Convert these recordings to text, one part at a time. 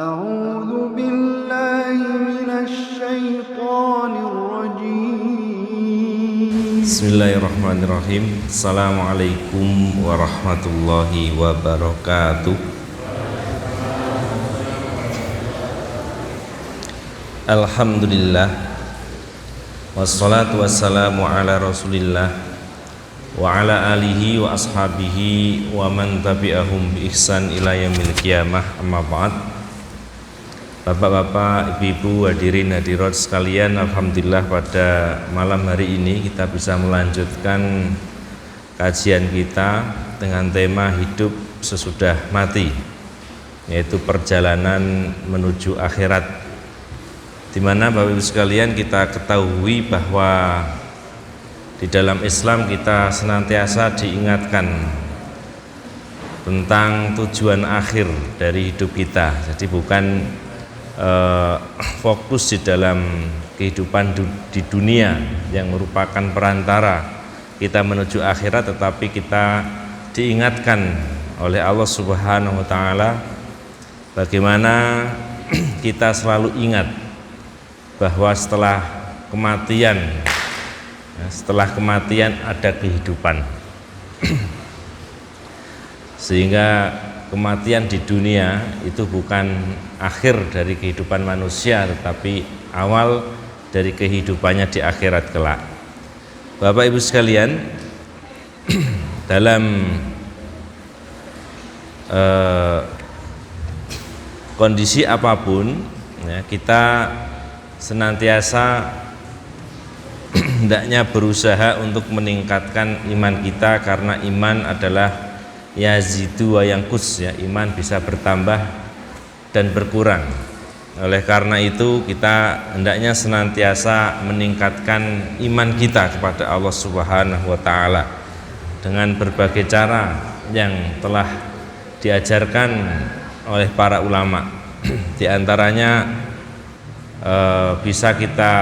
أعوذ بالله من الشيطان الرجيم. Bismillahirrahmanirrahim. Assalamualaikum warahmatullahi wabarakatuh. Alhamdulillah, wassalatu wassalamu ala rasulillah wa ala alihi wa ashabihi wa man tabi'ahum bi ihsan ila yaumil qiyamah, amma ba'd. Bapak-bapak, ibu-ibu, hadirin hadirat sekalian, alhamdulillah pada malam hari ini kita bisa melanjutkan kajian kita dengan tema hidup sesudah mati, yaitu perjalanan menuju akhirat, di mana Bapak Ibu sekalian kita ketahui bahwa di dalam Islam kita senantiasa diingatkan tentang tujuan akhir dari hidup kita. Jadi bukan fokus di dalam kehidupan di dunia yang merupakan perantara kita menuju akhirat, tetapi kita diingatkan oleh Allah Subhanahu wa taala bagaimana kita selalu ingat bahwa setelah kematian ada kehidupan. Sehingga kematian di dunia itu bukan akhir dari kehidupan manusia, tetapi awal dari kehidupannya di akhirat kelak. Bapak Ibu sekalian, dalam kondisi apapun ya, kita senantiasa hendaknya berusaha untuk meningkatkan iman kita, karena iman adalah yazidu wa yanqus, ya, iman bisa bertambah dan berkurang. Oleh karena itu kita hendaknya senantiasa meningkatkan iman kita kepada Allah Subhanahu wa taala dengan berbagai cara yang telah diajarkan oleh para ulama. Di antaranya bisa kita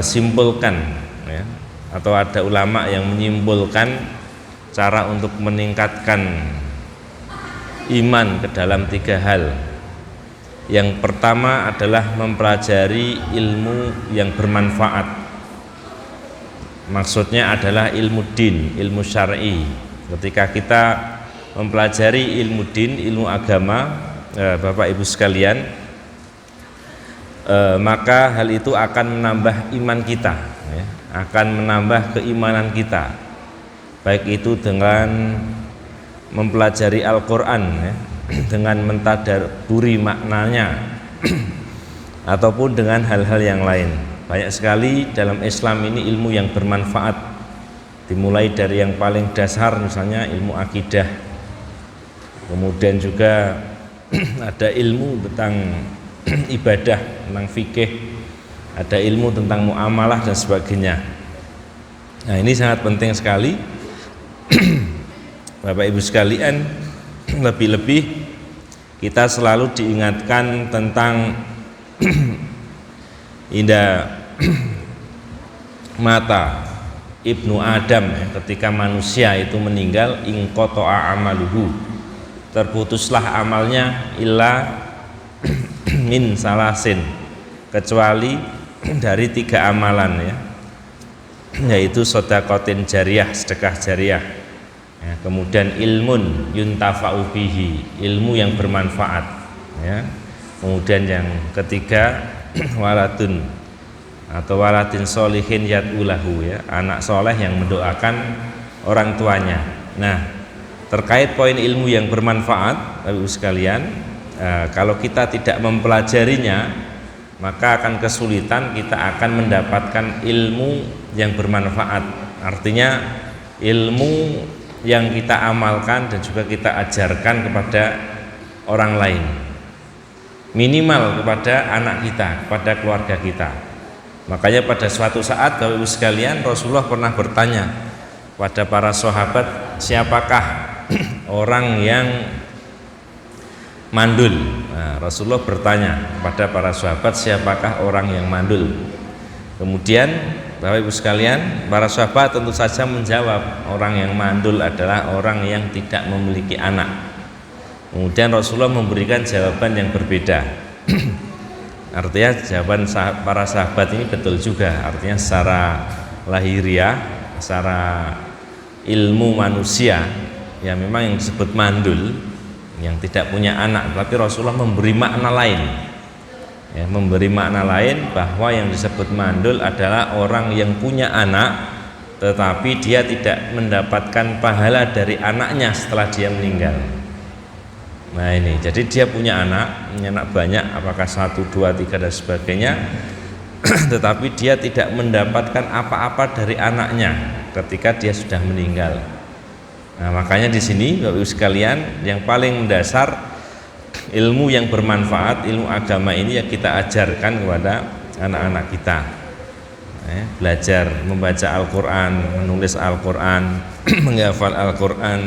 simpulkan, ya, atau ada ulama yang menyimpulkan cara untuk meningkatkan iman ke dalam 3 hal. Yang pertama adalah mempelajari ilmu yang bermanfaat. Maksudnya adalah ilmu din, ilmu syar'i. Ketika kita mempelajari ilmu din, ilmu agama, Bapak Ibu sekalian, maka hal itu akan menambah iman kita, ya, akan menambah keimanan kita, baik itu dengan mempelajari Al-Quran, ya, dengan mentadabburi maknanya ataupun dengan hal-hal yang lain. Banyak sekali dalam Islam ini ilmu yang bermanfaat, dimulai dari yang paling dasar, misalnya ilmu akidah, kemudian juga ada ilmu tentang ibadah, tentang fikih, ada ilmu tentang muamalah dan sebagainya. Nah, ini sangat penting sekali Bapak Ibu sekalian, lebih-lebih kita selalu diingatkan tentang indah mata Ibnu Adam, ya, ketika manusia itu meninggal, inqata'a amaluhu, terputuslah amalnya, illa min salasin, kecuali dari 3 amalan, ya, yaitu sedaqatin jariyah, sedekah jariyah, ya, kemudian ilmun yuntafa'u bihi, ilmu yang bermanfaat, ya, kemudian yang ketiga waladun atau waladin solihin yad'ulahu, ya, anak soleh yang mendoakan orang tuanya. Nah, terkait poin ilmu yang bermanfaat, Bapak Ibu sekalian, kalau kita tidak mempelajarinya, maka akan kesulitan kita akan mendapatkan ilmu yang bermanfaat. Artinya ilmu yang kita amalkan dan juga kita ajarkan kepada orang lain, minimal kepada anak kita, kepada keluarga kita. Makanya pada suatu saat, Bapak Ibu sekalian, Rasulullah pernah bertanya pada para sahabat, siapakah orang yang mandul? Nah, Rasulullah bertanya kepada para sahabat, siapakah orang yang mandul? Kemudian Bapak Ibu sekalian, para sahabat tentu saja menjawab, orang yang mandul adalah orang yang tidak memiliki anak. Kemudian Rasulullah memberikan jawaban yang berbeda. Artinya jawaban para sahabat ini betul juga. Artinya secara lahiriah, secara ilmu manusia, ya memang yang disebut mandul, yang tidak punya anak, tapi Rasulullah memberi makna lain. Ya, memberi makna lain bahwa yang disebut mandul adalah orang yang punya anak, tetapi dia tidak mendapatkan pahala dari anaknya setelah dia meninggal. Nah ini, jadi dia punya anak banyak, apakah 1, 2, 3 dan sebagainya, tetapi dia tidak mendapatkan apa-apa dari anaknya ketika dia sudah meninggal. Nah makanya di sini Bapak Ibu sekalian, yang paling mendasar ilmu yang bermanfaat, ilmu agama ini yang kita ajarkan kepada anak-anak kita. Belajar membaca Al-Quran, menulis Al-Quran, menghafal Al-Quran,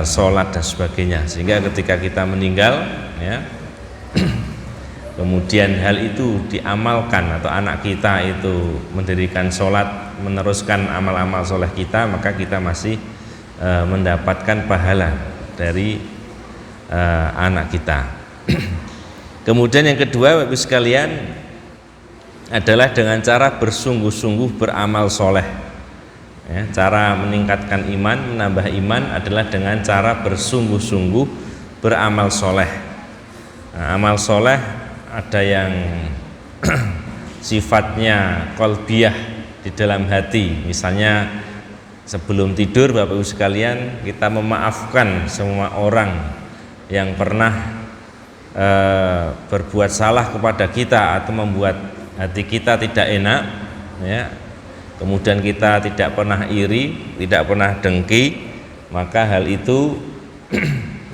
sholat dan sebagainya, sehingga ketika kita meninggal, ya, kemudian hal itu diamalkan atau anak kita itu mendirikan sholat, meneruskan amal-amal soleh kita, maka kita masih mendapatkan pahala dari anak kita. Kemudian yang kedua Bapak Ibu sekalian adalah dengan cara bersungguh-sungguh beramal soleh. Ya, cara meningkatkan iman, menambah iman adalah dengan cara bersungguh-sungguh beramal soleh. Nah, amal soleh ada yang sifatnya qalbiyah di dalam hati, misalnya sebelum tidur Bapak Ibu sekalian kita memaafkan semua orang yang pernah berbuat salah kepada kita atau membuat hati kita tidak enak, ya. Kemudian kita tidak pernah iri, tidak pernah dengki, maka hal itu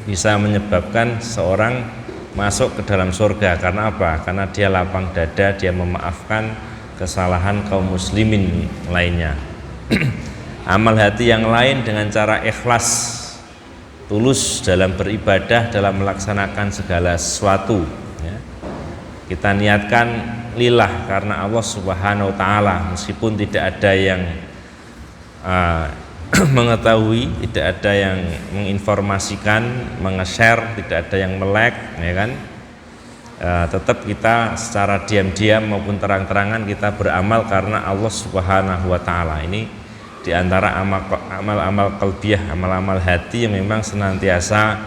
bisa menyebabkan seorang masuk ke dalam surga. Karena apa? Karena dia lapang dada, dia memaafkan kesalahan kaum muslimin lainnya. Amal hati yang lain dengan cara ikhlas, tulus dalam beribadah, dalam melaksanakan segala sesuatu, ya. Kita niatkan lillah karena Allah Subhanahu wa taala, meskipun tidak ada yang mengetahui, tidak ada yang menginformasikan, menge-share, tidak ada yang melek, ya kan, tetap kita secara diam-diam maupun terang-terangan kita beramal karena Allah Subhanahu wa taala. Ini diantara amal-amal qalbiyah, amal-amal hati yang memang senantiasa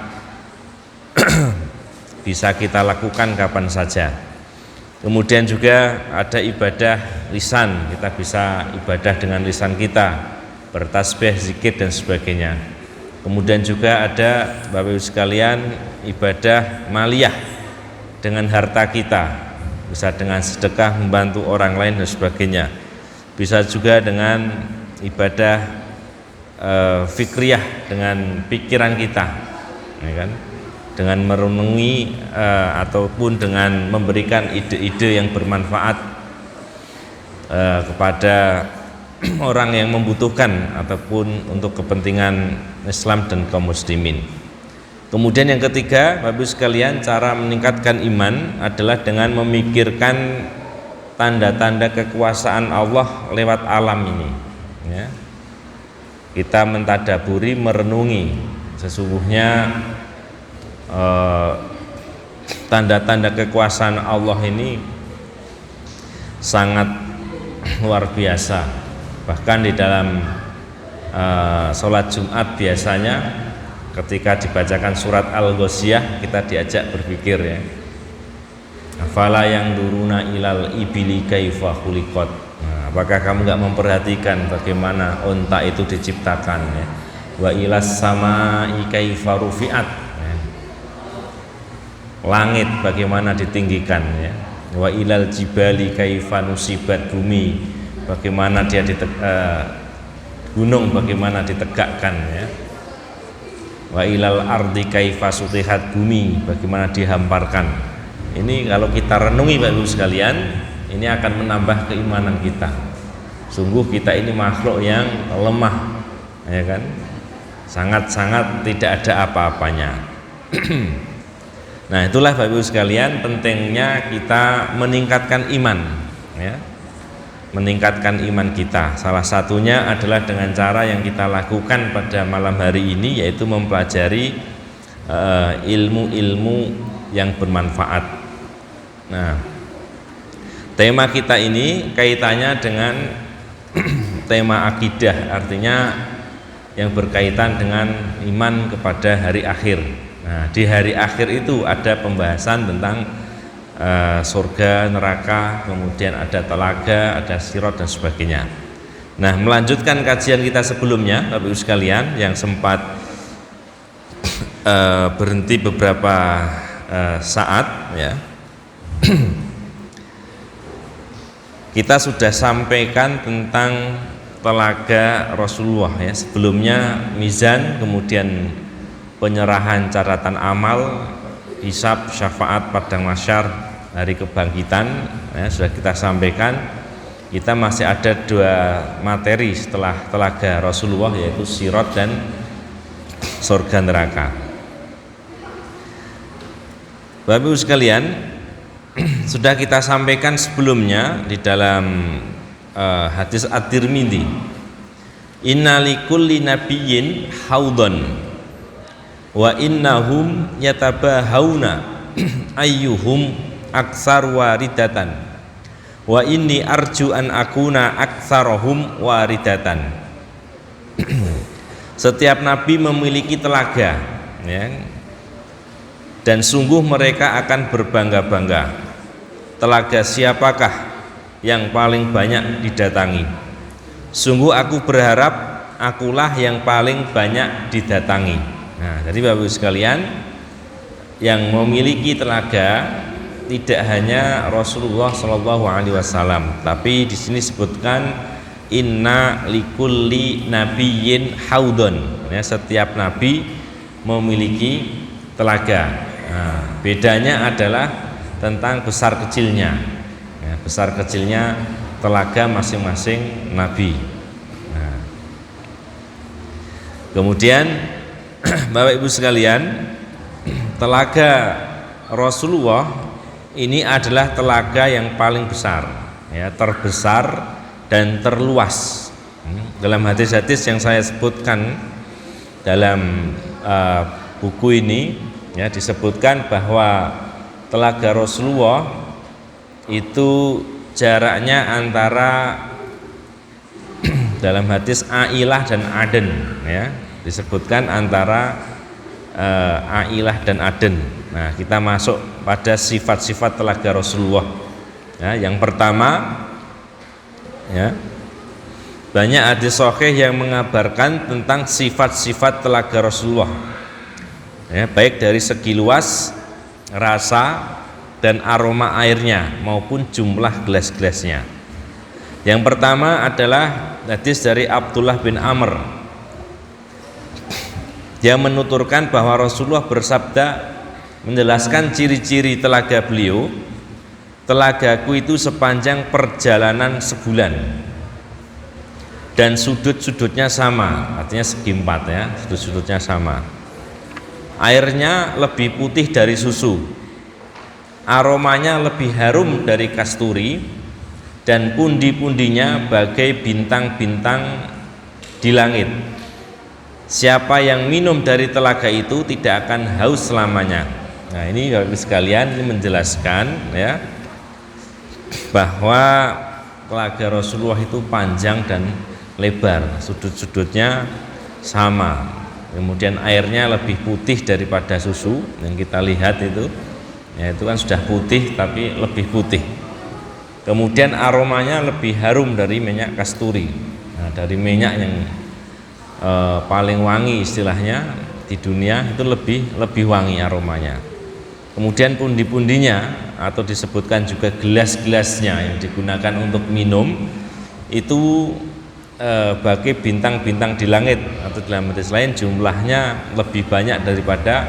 bisa kita lakukan kapan saja. Kemudian juga ada ibadah lisan, kita bisa ibadah dengan lisan kita, bertasbih, zikir dan sebagainya. Kemudian juga ada Bapak Ibu sekalian ibadah maliyah dengan harta kita, bisa dengan sedekah, membantu orang lain dan sebagainya. Bisa juga dengan ibadah fikriyah, dengan pikiran kita, ya kan? Dengan merenungi ataupun dengan memberikan ide-ide yang bermanfaat kepada orang yang membutuhkan ataupun untuk kepentingan Islam dan kaum muslimin. Kemudian yang ketiga Bapak Ibu sekalian, cara meningkatkan iman adalah dengan memikirkan tanda-tanda kekuasaan Allah lewat alam ini, ya. Kita mentadaburi, merenungi sesungguhnya tanda-tanda kekuasaan Allah ini sangat luar biasa. Bahkan di dalam sholat Jumat biasanya ketika dibacakan surat Al-Ghasyiyah kita diajak berpikir, ya, afala yang duruna ilal ibili kaifa khuliqat. Apakah kamu nggak memperhatikan bagaimana unta itu diciptakan, ya? Wa ilas samai kaifa rufi'at, langit bagaimana ditinggikan, ya. Wa ilal jibali kaifa nusibat, bumi bagaimana dia gunung bagaimana ditegakkan, ya. Wa ilal ardi kaifa sutihat, bumi bagaimana dihamparkan. Ini kalau kita renungi Bapak Ibu sekalian, ini akan menambah keimanan kita. Sungguh kita ini makhluk yang lemah, ya kan, sangat-sangat tidak ada apa-apanya. Nah itulah Bapak Ibu sekalian pentingnya kita meningkatkan iman, ya. Meningkatkan iman kita. Salah satunya adalah dengan cara yang kita lakukan pada malam hari ini, yaitu mempelajari ilmu-ilmu yang bermanfaat. Nah, tema kita ini kaitannya dengan tema akidah, artinya yang berkaitan dengan iman kepada hari akhir. Nah, di hari akhir itu ada pembahasan tentang surga, neraka, kemudian ada telaga, ada sirat dan sebagainya. Nah, melanjutkan kajian kita sebelumnya, Bapak Ibu sekalian, yang sempat berhenti beberapa saat, ya. Kita sudah sampaikan tentang telaga Rasulullah, ya. Sebelumnya mizan, kemudian penyerahan catatan amal, hisab, syafaat, padang mahsyar, hari kebangkitan, ya, sudah kita sampaikan. Kita masih ada 2 materi setelah telaga Rasulullah, yaitu sirat dan surga neraka. Bapak Ibu sekalian, sudah kita sampaikan sebelumnya di dalam hadis At-Tirmidzi, inna likulli nabiyyin haudon wa innahum yatabahawna ayyuhum aksar waridatan wa inni arju an akuna aksarahum waridatan. Setiap nabi memiliki telaga, ya, dan sungguh mereka akan berbangga-bangga. Telaga siapakah yang paling banyak didatangi? Sungguh aku berharap akulah yang paling banyak didatangi. Nah, jadi Bapak Ibu sekalian, yang memiliki telaga tidak hanya Rasulullah Shallallahu Alaihi Wasallam, tapi di sini disebutkan inna likulli nabiyyin haudon, ya, setiap nabi memiliki telaga. Nah, bedanya adalah tentang besar kecilnya, ya, besar kecilnya telaga masing-masing nabi. Nah, kemudian Bapak Ibu sekalian, telaga Rasulullah ini adalah telaga yang paling besar, ya, terbesar dan terluas. Dalam hadis-hadis yang saya sebutkan dalam buku ini, ya, disebutkan bahwa telaga Rasulullah itu jaraknya antara dalam hadis Ailah dan Aden, ya, disebutkan antara Ailah dan Aden. Nah, kita masuk pada sifat-sifat telaga Rasulullah. Ya, yang pertama, ya, banyak hadis sahih yang mengabarkan tentang sifat-sifat telaga Rasulullah, ya, baik dari segi luas, rasa, dan aroma airnya maupun jumlah gelas-gelasnya. Yang pertama adalah hadis dari Abdullah bin Amr. Dia menuturkan bahwa Rasulullah bersabda, menjelaskan ciri-ciri telaga beliau, telagaku itu sepanjang perjalanan sebulan dan sudut-sudutnya sama, artinya segi 4, ya, sudut-sudutnya sama. Airnya lebih putih dari susu, aromanya lebih harum dari kasturi, dan pundi-pundinya bagai bintang-bintang di langit. Siapa yang minum dari telaga itu tidak akan haus selamanya. Nah, ini Bapak Ibu sekalian, ini menjelaskan, ya, bahwa telaga Rasulullah itu panjang dan lebar, sudut-sudutnya sama, kemudian airnya lebih putih daripada susu yang kita lihat itu, ya, itu kan sudah putih tapi lebih putih. Kemudian aromanya lebih harum dari minyak kasturi. Nah, dari minyak yang paling wangi istilahnya di dunia, itu lebih wangi aromanya. Kemudian pundi-pundinya, atau disebutkan juga gelas-gelasnya yang digunakan untuk minum itu bagai bintang-bintang di langit, atau dalam hadis lain jumlahnya lebih banyak daripada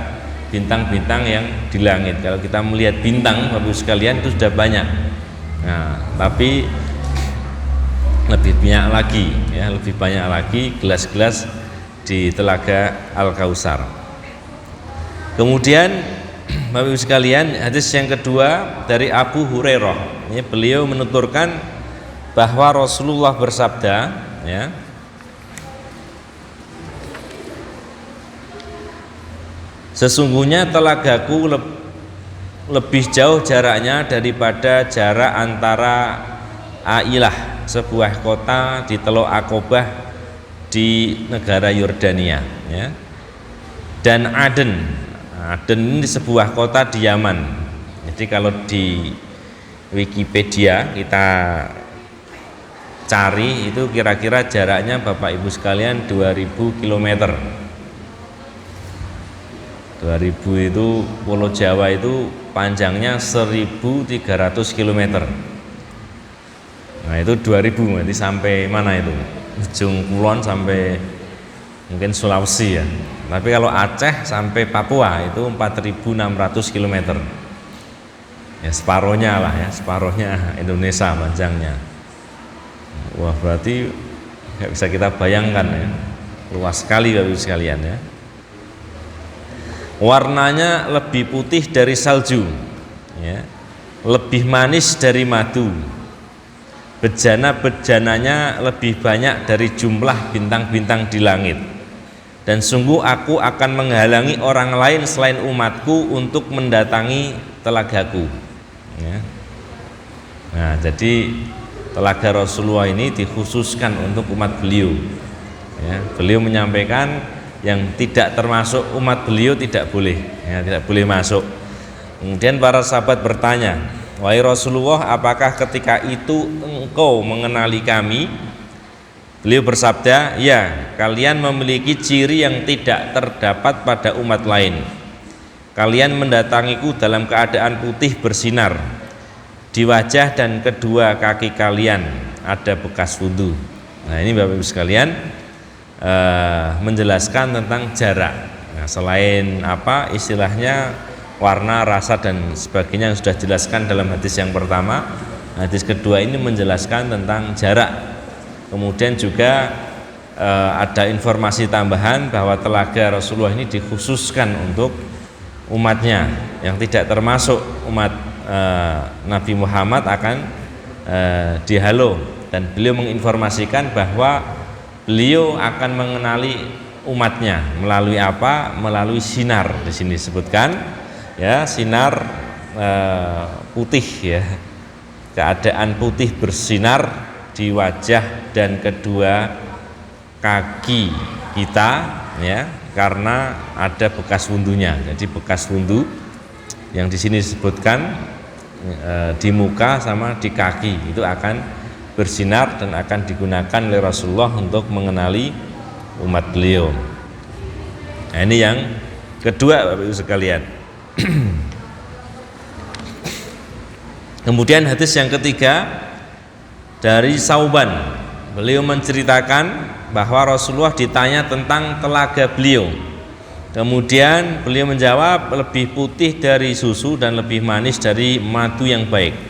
bintang-bintang yang di langit. Kalau kita melihat bintang, Bapak Ibu sekalian, itu sudah banyak. Nah, tapi lebih banyak lagi, ya, lebih banyak lagi gelas-gelas di telaga Al-Kautsar. Kemudian Bapak Ibu sekalian, hadis yang kedua dari Abu Hurairah. Ini beliau menuturkan bahwa Rasulullah bersabda, ya, Sesungguhnya telagaku lebih jauh jaraknya daripada jarak antara Ailah, sebuah kota di Teluk Aqobah di negara Yordania, ya, dan Aden. Aden ini sebuah kota di Yaman. Jadi kalau di Wikipedia kita cari itu kira-kira jaraknya Bapak Ibu sekalian 2000 km. 2000 itu Pulau Jawa itu panjangnya 1300 km. Nah itu 2000 nanti sampai mana itu? Ujung Kulon sampai mungkin Sulawesi ya. Tapi kalau Aceh sampai Papua itu 4600 km. Ya separohnya lah ya, separohnya Indonesia panjangnya. Wah berarti nggak bisa kita bayangkan ya, luas sekali Bapak Ibu sekalian ya. Warnanya lebih putih dari salju, ya, lebih manis dari madu. Bejana-bejananya lebih banyak dari jumlah bintang-bintang di langit. Dan sungguh aku akan menghalangi orang lain selain umatku untuk mendatangi telagaku, ya. Nah jadi telaga Rasulullah ini dikhususkan untuk umat beliau, ya. Beliau menyampaikan yang tidak termasuk umat beliau tidak boleh, ya, tidak boleh masuk. Kemudian para sahabat bertanya, wahai Rasulullah, apakah ketika itu engkau mengenali kami? Beliau bersabda, ya, kalian memiliki ciri yang tidak terdapat pada umat lain. Kalian mendatangiku dalam keadaan putih bersinar. Di wajah dan kedua kaki kalian ada bekas wudhu. Nah ini Bapak Ibu sekalian, menjelaskan tentang jarak. Nah, selain apa istilahnya warna, rasa dan sebagainya yang sudah dijelaskan dalam hadis yang pertama, hadis kedua ini menjelaskan tentang jarak. Kemudian juga ada informasi tambahan bahwa telaga Rasulullah ini dikhususkan untuk umatnya yang tidak termasuk umat Nabi Muhammad akan dihalau, dan beliau menginformasikan bahwa beliau akan mengenali umatnya melalui apa? Melalui sinar. Di sini disebutkan ya, sinar putih ya. Keadaan putih bersinar di wajah dan kedua kaki kita ya, karena ada bekas wudhunya. Jadi bekas wudhu yang di sini disebutkan di muka sama di kaki itu akan bersinar dan akan digunakan oleh Rasulullah untuk mengenali umat beliau. Nah, ini yang kedua Bapak Ibu sekalian. Kemudian hadis yang ketiga dari Sauban, beliau menceritakan bahwa Rasulullah ditanya tentang telaga beliau. Kemudian beliau menjawab, lebih putih dari susu dan lebih manis dari madu yang baik.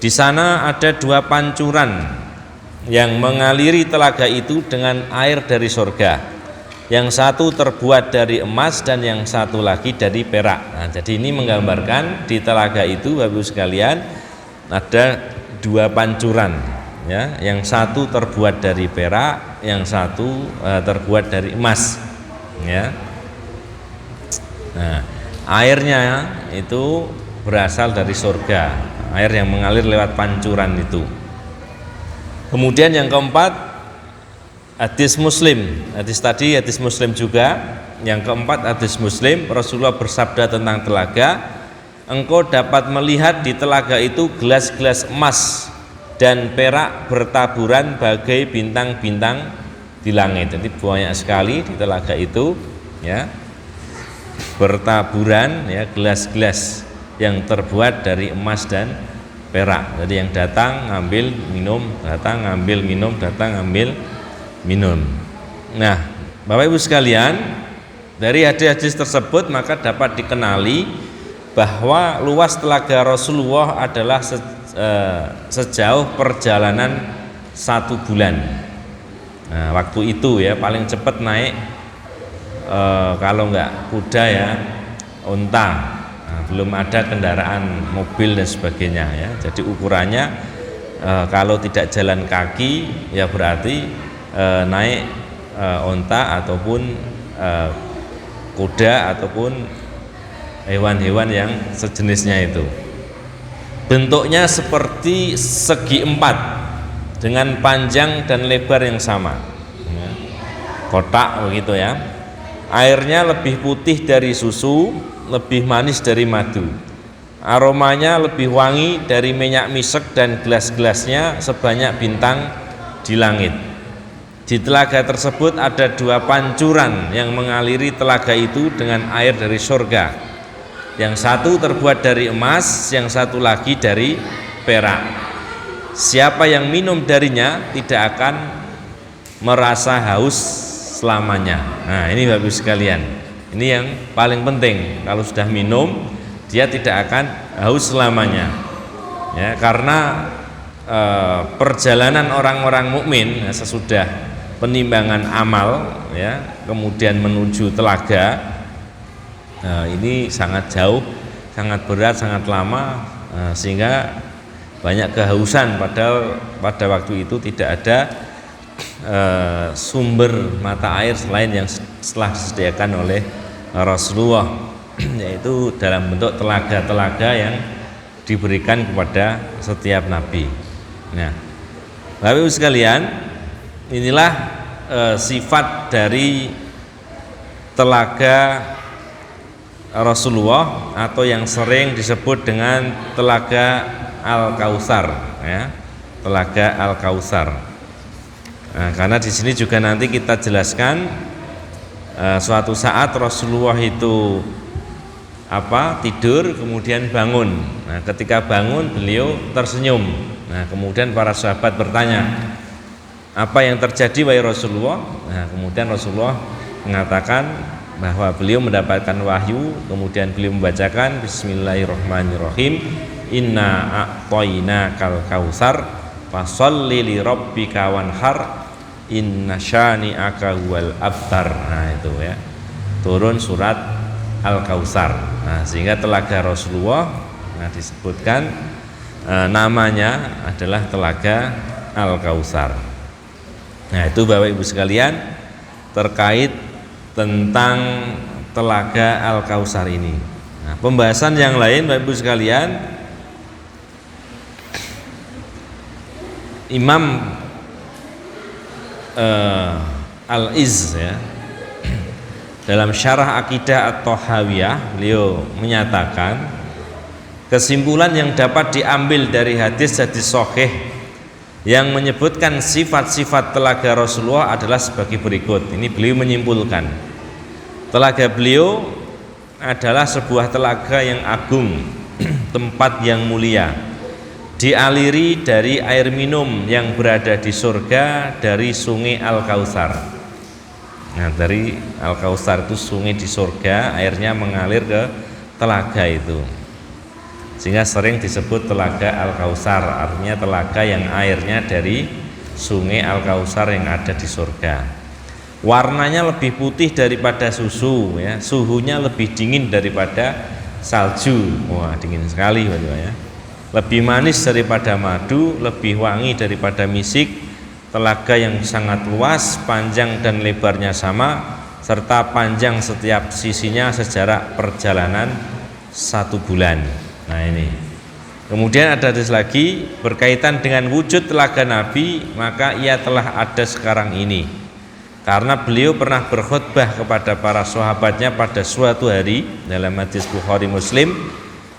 Di sana ada dua pancuran yang mengaliri telaga itu dengan air dari surga. Yang satu terbuat dari emas dan yang satu lagi dari perak. Nah, jadi ini menggambarkan di telaga itu Bapak Ibu sekalian ada dua pancuran, ya. Yang satu terbuat dari perak, yang satu terbuat dari emas, ya. Nah, airnya itu berasal dari surga. Air yang mengalir lewat pancuran itu. Kemudian yang keempat, hadis Muslim. Hadis tadi hadis Muslim juga. Yang keempat hadis Muslim, Rasulullah bersabda tentang telaga, engkau dapat melihat di telaga itu gelas-gelas emas dan perak bertaburan bagai bintang-bintang di langit. Jadi banyak sekali di telaga itu, ya, bertaburan, ya, gelas-gelas yang terbuat dari emas dan perak. Jadi yang datang ngambil minum, datang ngambil minum, datang ngambil minum. Nah, Bapak Ibu sekalian, dari hadis-hadis tersebut maka dapat dikenali bahwa luas telaga Rasulullah adalah sejauh perjalanan 1 bulan. Nah, waktu itu ya paling cepat naik kalau nggak kuda ya unta. Nah, belum ada kendaraan mobil dan sebagainya ya. Jadi ukurannya kalau tidak jalan kaki ya berarti naik unta ataupun kuda ataupun hewan-hewan yang sejenisnya itu. Bentuknya seperti segi empat dengan panjang dan lebar yang sama, kotak begitu ya. Airnya lebih putih dari susu, lebih manis dari madu. Aromanya lebih wangi dari minyak misek dan gelas-gelasnya sebanyak bintang di langit. Di telaga tersebut ada 2 pancuran yang mengaliri telaga itu dengan air dari surga. Yang satu terbuat dari emas, yang satu lagi dari perak. Siapa yang minum darinya tidak akan merasa haus selamanya. Nah, ini bagus sekalian. Ini yang paling penting. Kalau sudah minum, dia tidak akan haus selamanya. Ya, karena perjalanan orang-orang mukmin sesudah penimbangan amal, ya, kemudian menuju telaga, ini sangat jauh, sangat berat, sangat lama, sehingga banyak kehausan. Padahal pada waktu itu tidak ada sumber mata air selain yang setelah disediakan oleh Rasulullah, yaitu dalam bentuk telaga-telaga yang diberikan kepada setiap nabi. Nah, Bapak Ibu sekalian, inilah sifat dari telaga Rasulullah atau yang sering disebut dengan telaga Al-Kautsar, ya, telaga Al-Kautsar. Nah, karena di sini juga nanti kita jelaskan suatu saat Rasulullah itu tidur kemudian bangun. Nah, ketika bangun beliau tersenyum. Nah, kemudian para sahabat bertanya, apa yang terjadi wahai Rasulullah? Nah, kemudian Rasulullah mengatakan bahwa beliau mendapatkan wahyu, kemudian beliau membacakan Bismillahirrahmanirrahim, Inna a'tainakal kautsar fasholli li rabbika wanhar inna syani'aka huwal abtar. Nah, itu ya, turun surat Al-Kautsar. Nah, sehingga telaga Rasulullah disebutkan namanya adalah telaga Al-Kautsar. Nah, itu Bapak Ibu sekalian terkait tentang telaga Al-Kautsar ini. Nah, pembahasan yang lain Bapak Ibu sekalian, Imam Al-Izz, ya, dalam syarah Aqidah At-Thahawiyah, beliau menyatakan kesimpulan yang dapat diambil dari hadis-hadis sahih yang menyebutkan sifat-sifat telaga Rasulullah adalah sebagai berikut. Ini beliau menyimpulkan, telaga beliau adalah sebuah telaga yang agung, tempat yang mulia, dialiri dari air minum yang berada di surga dari sungai Al-Kautsar. Nah, dari Al-Kautsar itu sungai di surga, airnya mengalir ke telaga itu, sehingga sering disebut telaga Al-Kautsar, artinya telaga yang airnya dari sungai Al-Kautsar yang ada di surga. Warnanya lebih putih daripada susu, ya, suhunya lebih dingin daripada salju. Wah, dingin sekali, ya. Lebih manis daripada madu, lebih wangi daripada misik, telaga yang sangat luas, panjang dan lebarnya sama, serta panjang setiap sisinya sejarak perjalanan 1 bulan. Nah, ini. Kemudian ada hadis lagi berkaitan dengan wujud telaga Nabi, maka ia telah ada sekarang ini karena beliau pernah berkhutbah kepada para sahabatnya pada suatu hari. Dalam hadis Bukhari Muslim,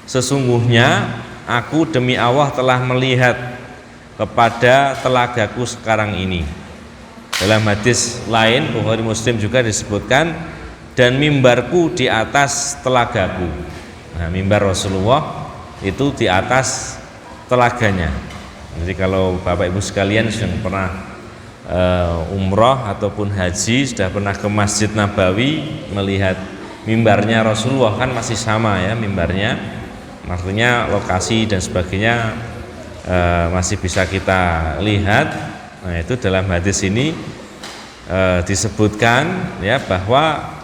sesungguhnya aku demi Allah telah melihat kepada telagaku sekarang ini. Dalam hadis lain Bukhari Muslim juga disebutkan, dan mimbarku di atas telagaku. Nah, mimbar Rasulullah itu di atas telaganya. Jadi kalau Bapak Ibu sekalian yang pernah umroh ataupun haji, sudah pernah ke Masjid Nabawi melihat mimbarnya Rasulullah, kan masih sama ya mimbarnya, maksudnya lokasi dan sebagainya masih bisa kita lihat. Nah, itu dalam hadis ini disebutkan ya bahwa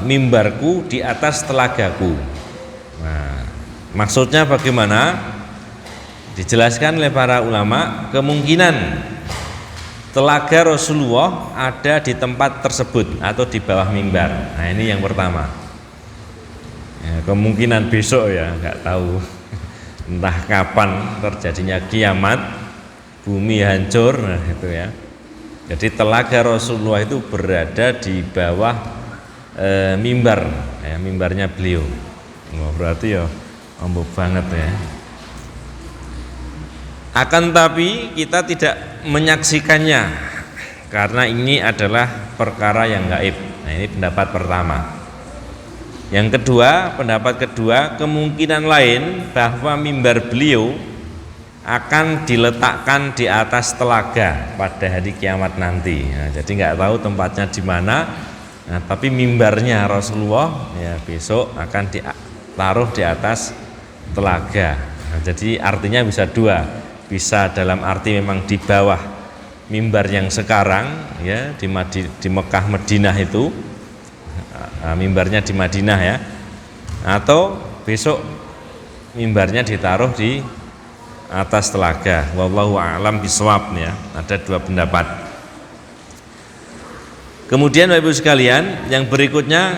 mimbarku di atas telagaku. Nah, maksudnya bagaimana? Dijelaskan oleh para ulama, kemungkinan telaga Rasulullah ada di tempat tersebut atau di bawah mimbar. Nah ini yang pertama. Ya, kemungkinan besok ya, nggak tahu entah kapan terjadinya kiamat, bumi hancur, nah itu ya. Jadi telaga Rasulullah itu berada di bawah mimbar, ya, mimbarnya beliau. Oh, berarti ya ombok banget ya. Akan tapi kita tidak menyaksikannya karena ini adalah perkara yang gaib. Nah ini pendapat pertama. Yang kedua, pendapat kedua, kemungkinan lain bahwa mimbar beliau akan diletakkan di atas telaga pada hari kiamat nanti. Nah, jadi nggak tahu tempatnya di mana. Nah, tapi mimbarnya Rasulullah ya besok akan ditaruh di atas telaga. Nah, jadi artinya bisa dua, bisa dalam arti memang di bawah mimbar yang sekarang ya di Mekah Madinah itu, mimbarnya di Madinah ya, atau besok mimbarnya ditaruh di atas telaga. Wallahu a'lam bishawab ya. Ada dua pendapat. Kemudian Bapak Ibu sekalian, yang berikutnya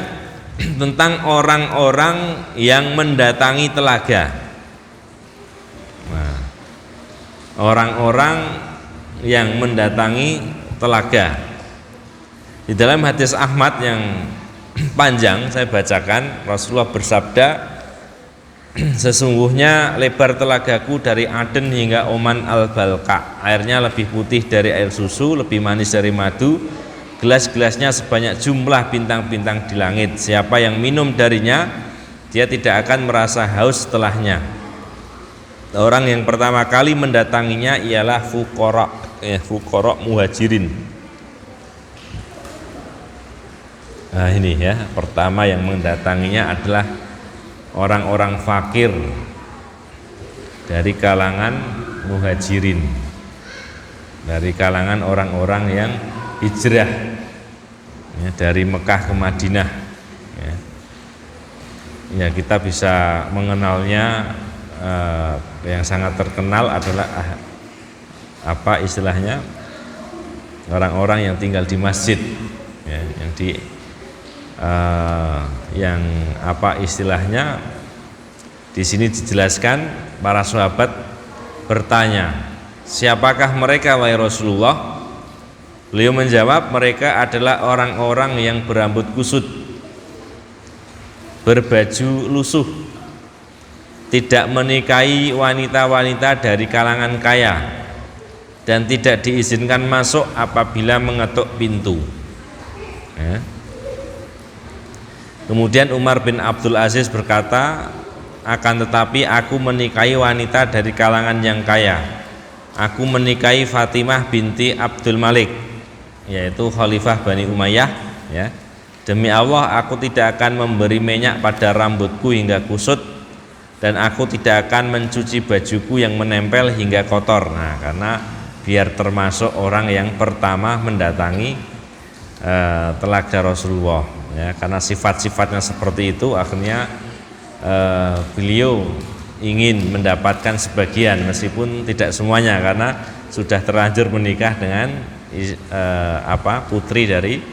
tentang orang-orang yang mendatangi telaga. Nah, orang-orang yang mendatangi telaga. Di dalam hadis Ahmad yang panjang saya bacakan, Rasulullah bersabda, sesungguhnya lebar telagaku dari Aden hingga Oman al-Balqa, airnya lebih putih dari air susu, lebih manis dari madu, gelas-gelasnya sebanyak jumlah bintang-bintang di langit. Siapa yang minum darinya, dia tidak akan merasa haus setelahnya. Orang yang pertama kali mendatanginya ialah fuqara muhajirin. Nah ini ya, pertama yang mendatanginya adalah orang-orang fakir dari kalangan muhajirin, dari kalangan orang-orang yang hijrah ya, dari Mekah ke Madinah ya. Ya kita bisa mengenalnya yang sangat terkenal adalah apa istilahnya, orang-orang yang tinggal di masjid ya, yang apa istilahnya di sini dijelaskan, para sahabat bertanya, siapakah mereka wahai Rasulullah? Beliau menjawab, mereka adalah orang-orang yang berambut kusut, berbaju lusuh, tidak menikahi wanita-wanita dari kalangan kaya, dan tidak diizinkan masuk apabila mengetuk pintu ya. Kemudian Umar bin Abdul Aziz berkata, akan tetapi aku menikahi wanita dari kalangan yang kaya. Aku menikahi Fatimah binti Abdul Malik, yaitu Khalifah Bani Umayyah ya. Demi Allah aku tidak akan memberi minyak pada rambutku hingga kusut, dan aku tidak akan mencuci bajuku yang menempel hingga kotor. Nah, karena biar termasuk orang yang pertama mendatangi telaga Rasulullah ya, karena sifat-sifatnya seperti itu, akhirnya beliau ingin mendapatkan sebagian meskipun tidak semuanya, karena sudah terlanjur menikah dengan putri dari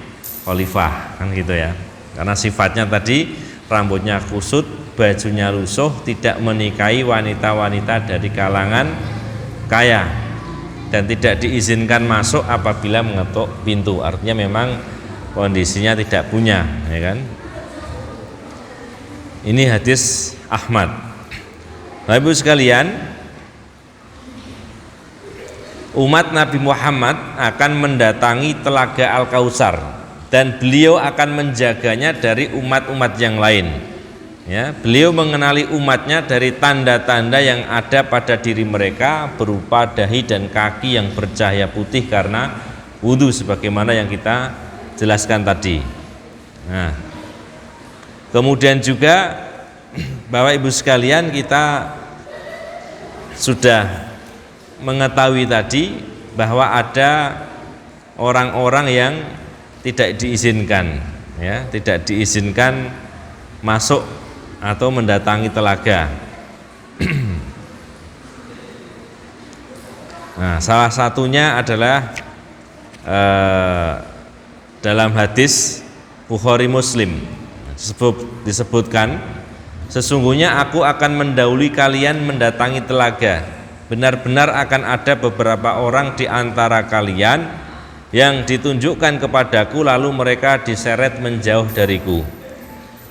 khalifah kan gitu ya. Karena sifatnya tadi rambutnya kusut, bajunya lusuh, tidak menikahi wanita-wanita dari kalangan kaya, dan tidak diizinkan masuk apabila mengetuk pintu. Artinya memang kondisinya tidak punya ya kan. Ini hadis Ahmad. Bapak Ibu sekalian, umat Nabi Muhammad akan mendatangi telaga Al-Kautsar, dan beliau akan menjaganya dari umat-umat yang lain ya. Beliau mengenali umatnya dari tanda-tanda yang ada pada diri mereka berupa dahi dan kaki yang bercahaya putih karena wudhu, sebagaimana yang kita jelaskan tadi. Nah, kemudian juga Bapak Ibu sekalian, kita sudah mengetahui tadi bahwa ada orang-orang yang tidak diizinkan ya, tidak diizinkan masuk atau mendatangi telaga. Nah, salah satunya adalah dalam hadis Bukhari Muslim disebutkan, sesungguhnya aku akan mendahului kalian mendatangi telaga. Benar-benar akan ada beberapa orang di antara kalian yang ditunjukkan kepadaku lalu mereka diseret menjauh dariku.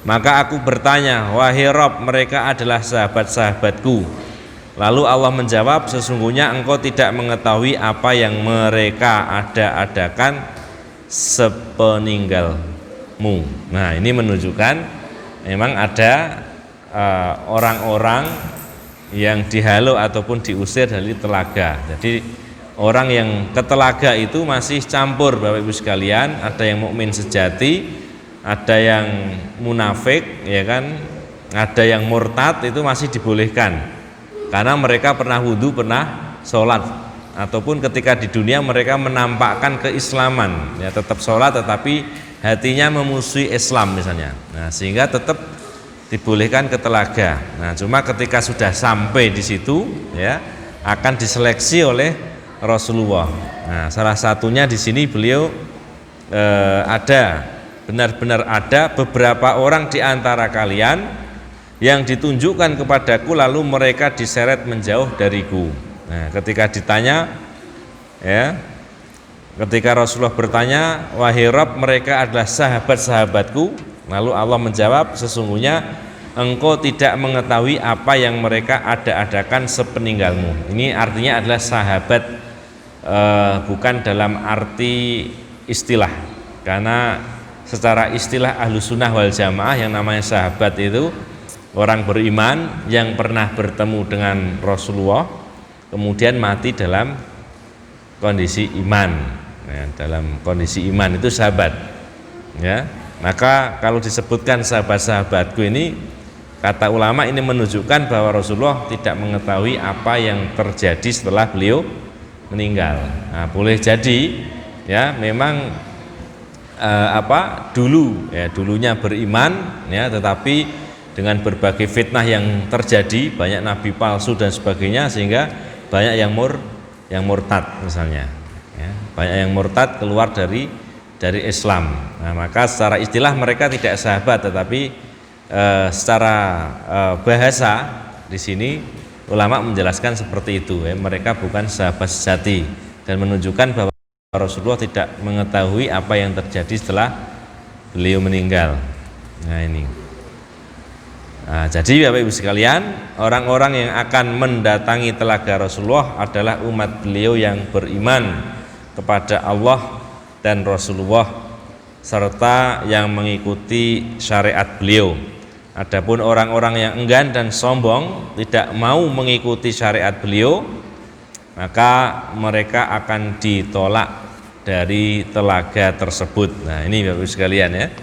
Maka aku bertanya, wahai Rob, mereka adalah sahabat-sahabatku. Lalu Allah menjawab, sesungguhnya engkau tidak mengetahui apa yang mereka ada-adakan sepeninggalmu. Nah, ini menunjukkan memang ada orang-orang yang dihalau ataupun diusir dari telaga. Jadi orang yang ke telaga itu masih campur, Bapak Ibu sekalian, ada yang mukmin sejati, ada yang munafik, ya kan, ada yang murtad, itu masih dibolehkan karena mereka pernah wudhu, pernah sholat, ataupun ketika di dunia mereka menampakkan keislaman, ya tetap sholat tetapi hatinya memusuhi Islam misalnya. Nah, sehingga tetap dibolehkan ke telaga. Nah, cuma ketika sudah sampai di situ, ya akan diseleksi oleh Rasulullah. Nah, salah satunya di sini beliau benar-benar ada beberapa orang di antara kalian yang ditunjukkan kepadaku lalu mereka diseret menjauh dariku. Nah, ketika ditanya, ya, ketika Rasulullah bertanya, wahai Rabb, mereka adalah sahabat-sahabatku. Lalu Allah menjawab, sesungguhnya engkau tidak mengetahui apa yang mereka ada-adakan sepeninggalmu. Ini artinya adalah sahabat, bukan dalam arti istilah, karena secara istilah Ahlussunnah wal Jamaah yang namanya sahabat itu orang beriman yang pernah bertemu dengan Rasulullah kemudian mati dalam kondisi iman. Nah, dalam kondisi iman itu sahabat, ya. Maka kalau disebutkan sahabat-sahabatku ini, kata ulama ini menunjukkan bahwa Rasulullah tidak mengetahui apa yang terjadi setelah beliau meninggal. Nah, boleh jadi, ya, memang dulunya beriman, ya, tetapi dengan berbagai fitnah yang terjadi, banyak nabi palsu dan sebagainya, sehingga banyak yang murtad misalnya, ya, banyak yang murtad keluar dari Islam. Nah, maka secara istilah mereka tidak sahabat, tetapi secara bahasa di sini ulama menjelaskan seperti itu, ya, mereka bukan sahabat sejati dan menunjukkan bahwa Rasulullah tidak mengetahui apa yang terjadi setelah beliau meninggal. Nah, ini. Nah, jadi Bapak Ibu sekalian, orang-orang yang akan mendatangi telaga Rasulullah adalah umat beliau yang beriman kepada Allah dan Rasulullah serta yang mengikuti syariat beliau. Adapun orang-orang yang enggan dan sombong tidak mau mengikuti syariat beliau, maka mereka akan ditolak dari telaga tersebut. Nah, ini Bapak Ibu sekalian, ya,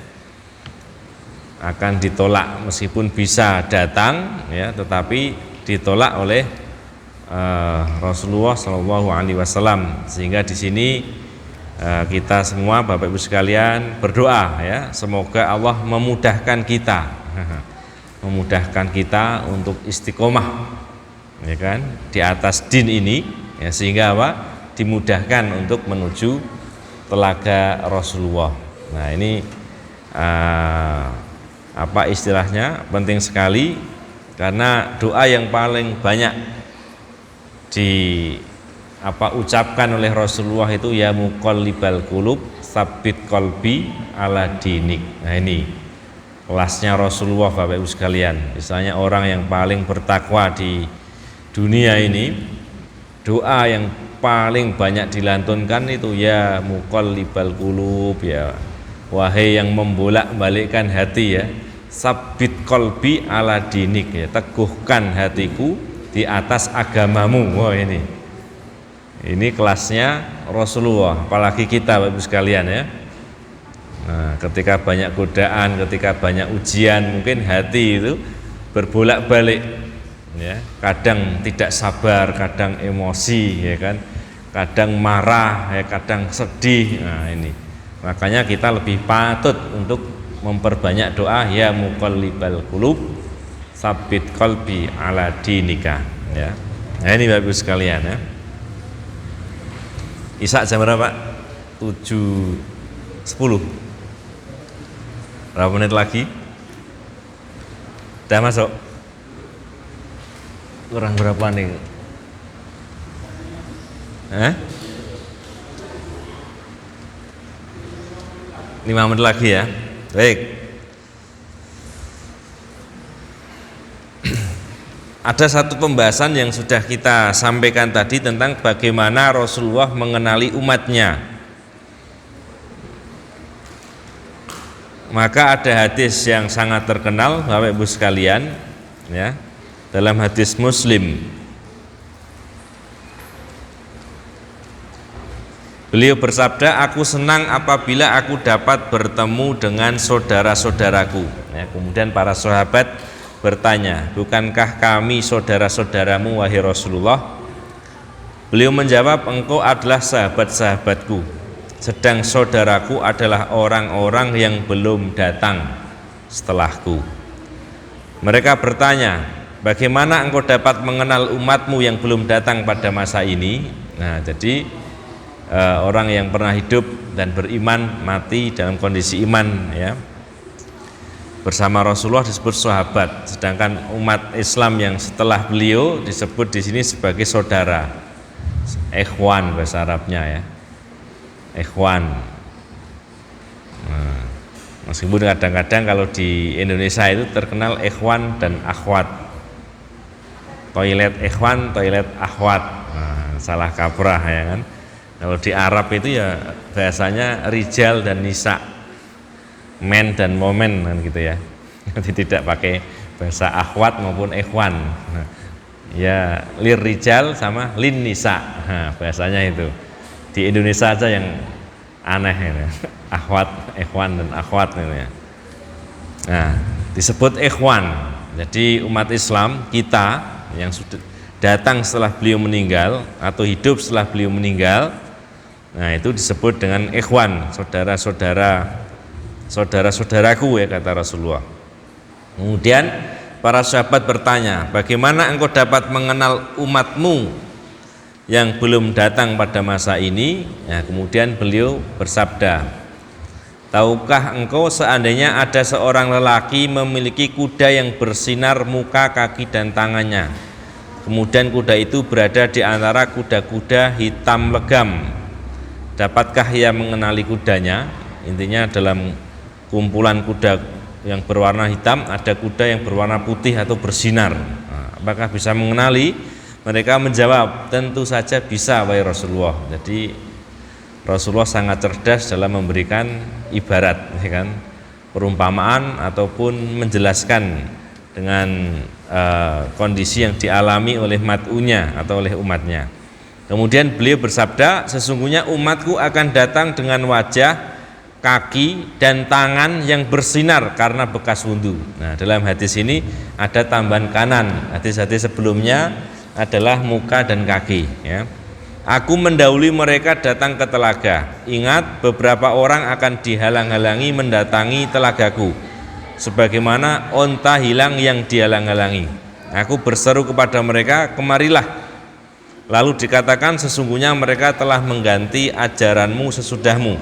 akan ditolak meskipun bisa datang, ya, tetapi ditolak oleh Rasulullah SAW. Sehingga di sini kita semua Bapak Ibu sekalian berdoa, ya, semoga Allah memudahkan kita untuk istiqomah, ya kan, di atas din ini, ya, sehingga apa? Dimudahkan untuk menuju telaga Rasulullah. Nah, ini apa istilahnya, penting sekali, karena doa yang paling banyak ucapkan oleh Rasulullah itu, ya muqallibal qulub tsabbit qalbi ala dinik. Nah, ini kelasnya Rasulullah Bapak Ibu sekalian. Misalnya orang yang paling bertakwa di dunia ini, doa yang paling banyak dilantunkan itu, ya muqallibal qulub, ya wahai yang membolak-balikkan hati, ya, tsabbit qalbi ala dinik, ya, teguhkan hatiku di atas agamamu. Wah, ini kelasnya Rasulullah, apalagi kita Bapak Ibu sekalian, ya. Nah, ketika banyak godaan, ketika banyak ujian, mungkin hati itu berbolak-balik, ya, kadang tidak sabar, kadang emosi, ya kan, kadang marah, ya, kadang sedih. Nah, ini makanya kita lebih patut untuk memperbanyak doa, ya muqallibal qulub tsabbit qalbi ala dinika, ya. Nah, ini Bapak Ibu sekalian, ya. Isya jam berapa? 7.10. Berapa menit lagi? Udah masuk? Kurang berapa nih? 5 menit lagi ya. Baik. Ada satu pembahasan yang sudah kita sampaikan tadi tentang bagaimana Rasulullah mengenali umatnya. Maka ada hadis yang sangat terkenal Bapak Ibu sekalian, ya, dalam hadis Muslim. Beliau bersabda, aku senang apabila aku dapat bertemu dengan saudara-saudaraku. Ya, kemudian para sahabat bertanya, bukankah kami saudara-saudaramu wahai Rasulullah? Beliau menjawab, engkau adalah sahabat-sahabatku, sedang saudaraku adalah orang-orang yang belum datang setelahku. Mereka bertanya, bagaimana engkau dapat mengenal umatmu yang belum datang pada masa ini? Nah, jadi orang yang pernah hidup dan beriman mati dalam kondisi iman, ya, bersama Rasulullah disebut sahabat, sedangkan umat Islam yang setelah beliau disebut di sini sebagai saudara, ikhwan bahasa Arabnya, ya, ikhwan. Nah, meskipun kadang-kadang kalau di Indonesia itu terkenal ikhwan dan akhwat, toilet ikhwan, toilet akhwat, nah, salah kaprah ya kan. Kalau di Arab itu ya bahasanya rijal dan nisa, men dan momen kan gitu ya. Jadi tidak pakai bahasa akhwat maupun ikhwan. Nah, ya lir rijal sama lin nisa. Nah, bahasanya itu. Di Indonesia aja yang aneh ya. Akhwat, ikhwan dan akhwat gitu ya. Nah, disebut ikhwan. Jadi umat Islam kita yang sudah datang setelah beliau meninggal atau hidup setelah beliau meninggal, nah itu disebut dengan ikhwan, saudara-saudaraku ya kata Rasulullah. Kemudian para sahabat bertanya, bagaimana engkau dapat mengenal umatmu yang belum datang pada masa ini? Nah, kemudian beliau bersabda, tahukah engkau seandainya ada seorang lelaki memiliki kuda yang bersinar muka, kaki dan tangannya, kemudian kuda itu berada di antara kuda-kuda hitam legam, dapatkah ia mengenali kudanya? Intinya dalam kumpulan kuda yang berwarna hitam ada kuda yang berwarna putih atau bersinar. Nah, apakah bisa mengenali? Mereka menjawab, tentu saja bisa wahai Rasulullah. Jadi Rasulullah sangat cerdas dalam memberikan ibarat, ya kan, perumpamaan ataupun menjelaskan dengan kondisi yang dialami oleh mat'unya atau oleh umatnya. Kemudian beliau bersabda, sesungguhnya umatku akan datang dengan wajah, kaki dan tangan yang bersinar karena bekas wudhu. Nah, dalam hadis ini ada tambahan kanan. Hadis-hadis sebelumnya adalah muka dan kaki, ya. Aku mendahului mereka datang ke telaga. Ingat, beberapa orang akan dihalang-halangi mendatangi telagaku, sebagaimana onta hilang yang dihalang-halangi. Aku berseru kepada mereka, kemarilah. Lalu dikatakan, sesungguhnya mereka telah mengganti ajaranmu sesudahmu.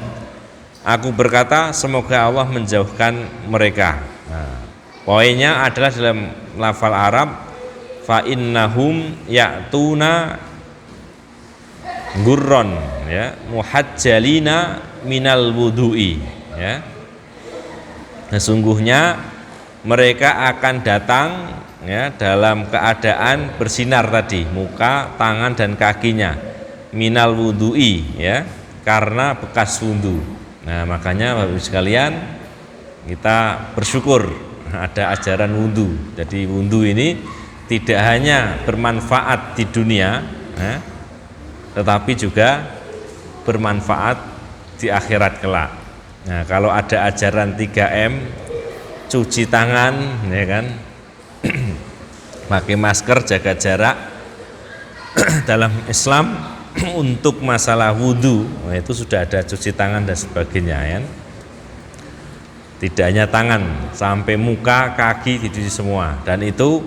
Aku berkata, semoga Allah menjauhkan mereka. Nah, poinnya adalah dalam lafal Arab, fa innahum ya'tuna gurron, ya, muhajjalina minal wudu'i, ya. Sesungguhnya mereka akan datang, ya, dalam keadaan bersinar tadi, muka, tangan dan kakinya, minal wudu'i, ya, karena bekas wudhu. Nah, makanya Bapak Ibu sekalian, kita bersyukur ada ajaran wudhu. Jadi wudhu ini tidak hanya bermanfaat di dunia, ya, tetapi juga bermanfaat di akhirat kelak. Nah, kalau ada ajaran 3M, cuci tangan, ya kan, pakai masker, jaga jarak, dalam Islam untuk masalah wudhu, nah itu sudah ada cuci tangan dan sebagainya, ya. Tidak hanya tangan, sampai muka, kaki dicuci semua, dan itu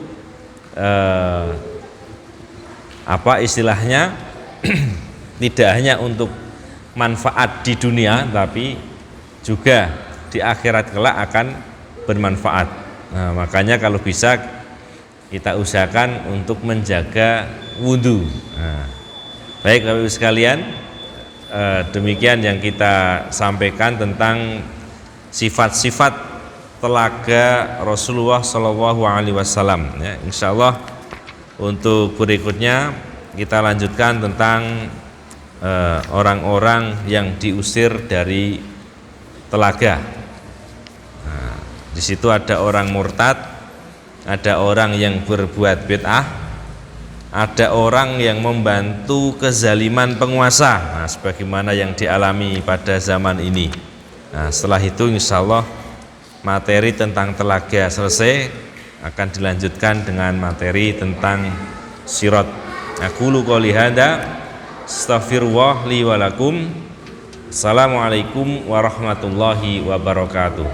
apa istilahnya, tidak hanya untuk manfaat di dunia, tapi juga di akhirat kelak akan bermanfaat. Nah, makanya kalau bisa kita usahakan untuk menjaga wudhu. Nah, baik Bapak Ibu sekalian, demikian yang kita sampaikan tentang sifat-sifat telaga Rasulullah Shallallahu Alaihi Wasallam. Ya, insya Allah untuk berikutnya kita lanjutkan tentang orang-orang yang diusir dari telaga. Nah, di situ ada orang murtad, ada orang yang berbuat bid'ah, ada orang yang membantu kezaliman penguasa. Nah, sebagaimana yang dialami pada zaman ini. Nah, setelah itu insya Allah materi tentang telaga selesai, akan dilanjutkan dengan materi tentang sirat. Aqulu qouli hadza astaghfirullah li wa lakum. Assalamualaikum warahmatullahi wabarakatuh.